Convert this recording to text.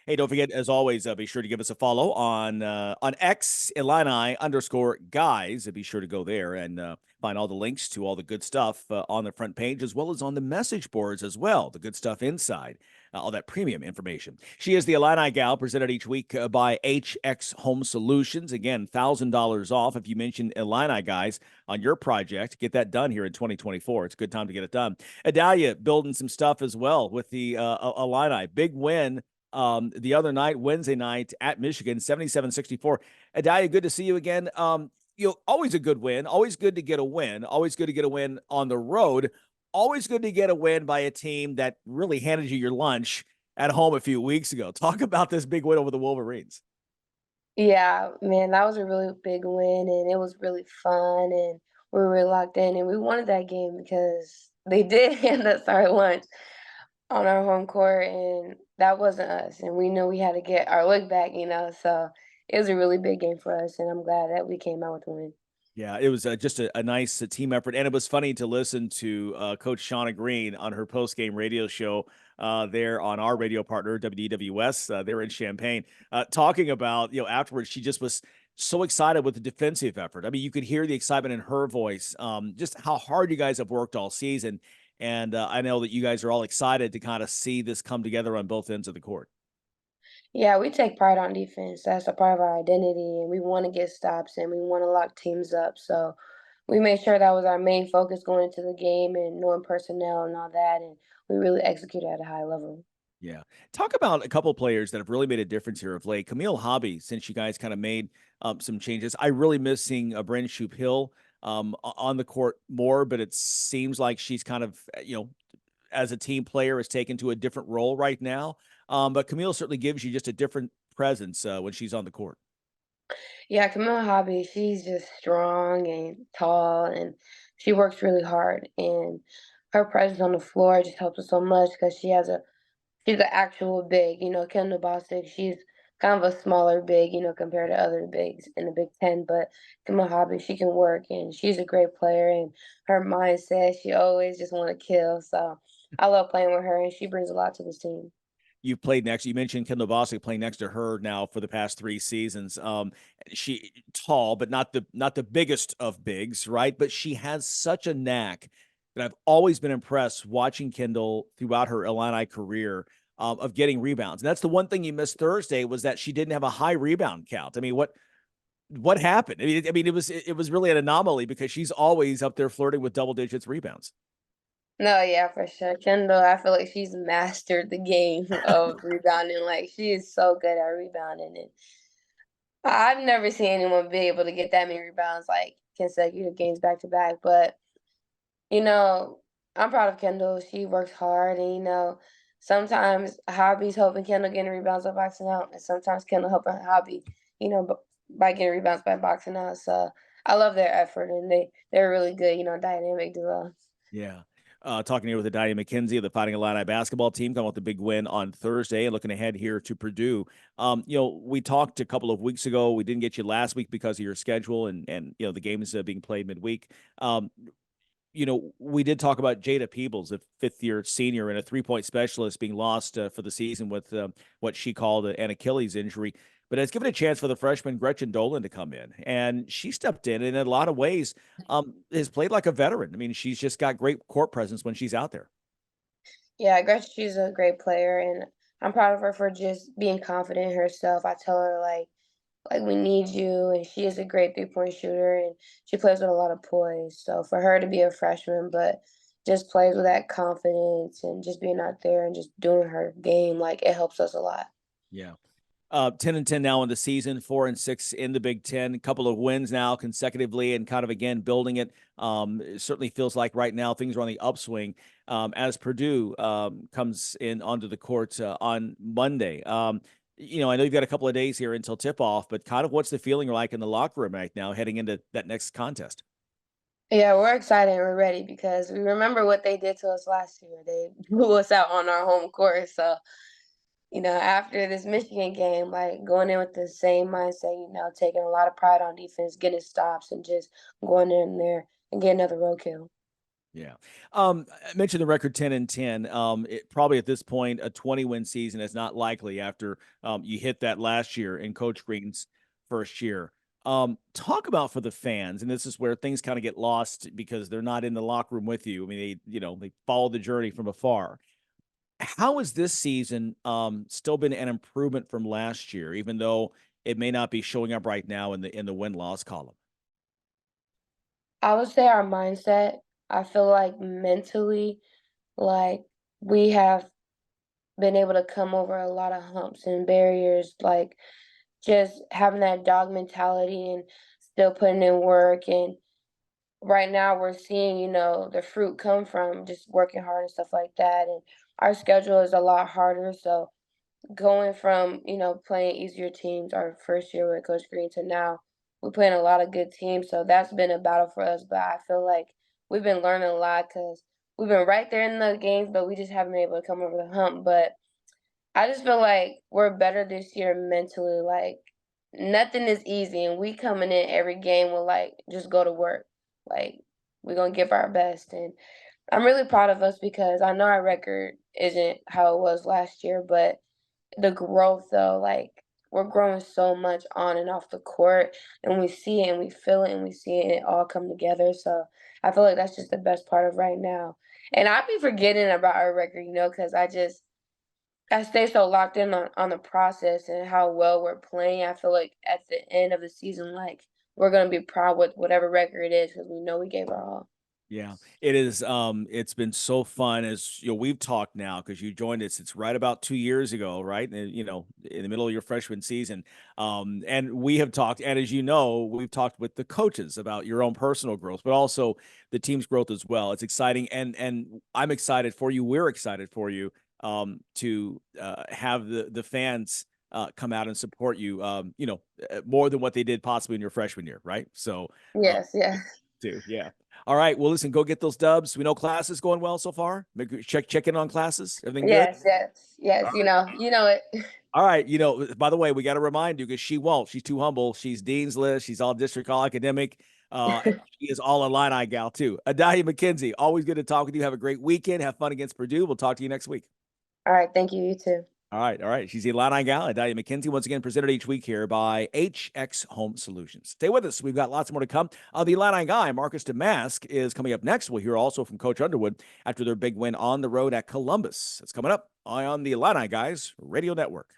Hey, don't forget, as always, be sure to give us a follow on X, Illini_guys. Be sure to go there and find all the links to all the good stuff on the front page, as well as on the message boards as well. The good stuff inside, all that premium information. She is the Illini gal, presented each week by HX Home Solutions. Again, $1,000 off if you mention Illini guys on your project. Get that done here in 2024. It's a good time to get it done. Adalia building some stuff as well with the Illini. Big win the other night, Wednesday night at Michigan, 77-64. Adalia, good to see you again. Always a good win. Always good to get a win. Always good to get a win on the road. Always good to get a win by a team that really handed you your lunch at home a few weeks ago. Talk about this big win over the Wolverines. Yeah, man, that was a really big win, and it was really fun, and we were really locked in, and we wanted that game because they did hand us our lunch on our home court, and that wasn't us, and we knew we had to get our look back, so it was a really big game for us, and I'm glad that we came out with a win. Yeah, it was just a nice team effort, and it was funny to listen to Coach Shauna Green on her post-game radio show there on our radio partner WDWS there in Champaign, talking about afterwards she just was so excited with the defensive effort. I mean, you could hear the excitement in her voice, just how hard you guys have worked all season, and I know that you guys are all excited to kind of see this come together on both ends of the court. Yeah, we take pride on defense. That's a part of our identity, and we want to get stops and we want to lock teams up. So we made sure that was our main focus going into the game and knowing personnel and all that, and we really executed at a high level. Yeah. Talk about a couple players that have really made a difference here of late. Camille Hobby, since you guys kind of made some changes. I really miss seeing Brandon Shoup Hill on the court more, but it seems like she's kind of, as a team player, has taken to a different role right now. But Camille certainly gives you just a different presence when she's on the court. Yeah, Camilla Hobby, she's just strong and tall, and she works really hard. And her presence on the floor just helps us so much because she's an actual big. Kendall Bostic, she's kind of a smaller big, compared to other bigs in the Big Ten. But Camilla Hobby, she can work, and she's a great player. And her mindset, she always just want to kill. So I love playing with her, and she brings a lot to this team. You've played next. You mentioned Kendall Bostic playing next to her now for the past 3 seasons. She tall, but not the biggest of bigs, right? But she has such a knack that I've always been impressed watching Kendall throughout her Illini career of getting rebounds. And that's the one thing you missed Thursday was that she didn't have a high rebound count. I mean, what happened? I mean, it was really an anomaly because she's always up there flirting with double digits rebounds. No, yeah, for sure. Kendall, I feel like she's mastered the game of rebounding. Like she is so good at rebounding, and I've never seen anyone be able to get that many rebounds like consecutive games back to back. But you know, I'm proud of Kendall. She works hard, and sometimes Hobby's helping Kendall getting rebounds by boxing out, and sometimes Kendall helping Hobby, by getting rebounds by boxing out. So I love their effort, and they're really good, dynamic duo. Yeah. Talking here with Adalia McKenzie of the Fighting Illini basketball team, coming with the big win on Thursday and looking ahead here to Purdue. We talked a couple of weeks ago. We didn't get you last week because of your schedule and the games being played midweek. We did talk about Jada Peebles, a fifth-year senior and a three-point specialist, being lost for the season with what she called an Achilles injury. But it's given a chance for the freshman Gretchen Dolan to come in, and she stepped in and in a lot of ways has played like a veteran. I mean, she's just got great court presence when she's out there. Yeah, Gretchen, she's a great player, and I'm proud of her for just being confident in herself. I tell her like we need you, and she is a great 3-point shooter, and she plays with a lot of poise. So for her to be a freshman, but just plays with that confidence and just being out there and just doing her game, like it helps us a lot. Yeah. 10-10 now in the season, 4-6 in the Big Ten. A couple of wins now consecutively, and kind of again building it. It certainly feels like right now things are on the upswing as Purdue comes in onto the court on Monday. I know you've got a couple of days here until tip off, but kind of what's the feeling like in the locker room right now heading into that next contest? Yeah, we're excited and we're ready because we remember what they did to us last year. They blew us out on our home court. So after this Michigan game, like going in with the same mindset, taking a lot of pride on defense, getting stops, and just going in there and getting another road kill. Yeah. I mentioned the record 10-10. Probably at this point, a 20-win season is not likely after you hit that last year in Coach Green's first year. Talk about for the fans, and this is where things kind of get lost because they're not in the locker room with you. I mean, they follow the journey from afar. How has this season still been an improvement from last year, even though it may not be showing up right now in the win-loss column? I would say our mindset. I feel like mentally, like we have been able to come over a lot of humps and barriers, like just having that dog mentality and still putting in work. And right now we're seeing, the fruit come from just working hard and stuff like that. And our schedule is a lot harder. So going from, playing easier teams our first year with Coach Green to now, we're playing a lot of good teams. So that's been a battle for us. But I feel like we've been learning a lot because we've been right there in the games, but we just haven't been able to come over the hump. But I just feel like we're better this year mentally. Like nothing is easy, and we coming in every game with like just go to work. Like we're gonna give our best, and I'm really proud of us because I know our record isn't how it was last year, but the growth though, like we're growing so much on and off the court, and we see it and we feel it and we see it all come together. So I feel like that's just the best part of right now. And I be forgetting about our record, because I stay so locked in on the process and how well we're playing. I feel like at the end of the season, like we're gonna be proud with whatever record it is because we know we gave our all. Yeah, it is. It's been so fun as we've talked now because you joined us. It's right about 2 years ago, right? And, in the middle of your freshman season. And we have talked, and as you know, we've talked with the coaches about your own personal growth, but also the team's growth as well. It's exciting, and I'm excited for you. We're excited for you to have the fans come out and support you. More than what they did possibly in your freshman year, right? So. Yes, yes, Too. Yeah. All right. Well, listen, go get those dubs. We know classes going well so far. Check in on classes. Everything good? yes, yes, All yes. right. You know it. All right. By the way, we got to remind you because she won't. She's too humble. She's Dean's List. She's all district, all academic. And she is all Illini gal too. Adalia McKenzie, always good to talk with you. Have a great weekend. Have fun against Purdue. We'll talk to you next week. All right, thank you. You too. All right. All right. She's the Illini gal, Adalia McKenzie, once again presented each week here by HX Home Solutions. Stay with us. We've got lots more to come. The Illini guy, Marcus Damask, is coming up next. We'll hear also from Coach Underwood after their big win on the road at Columbus. It's coming up on the Illini Guys Radio Network.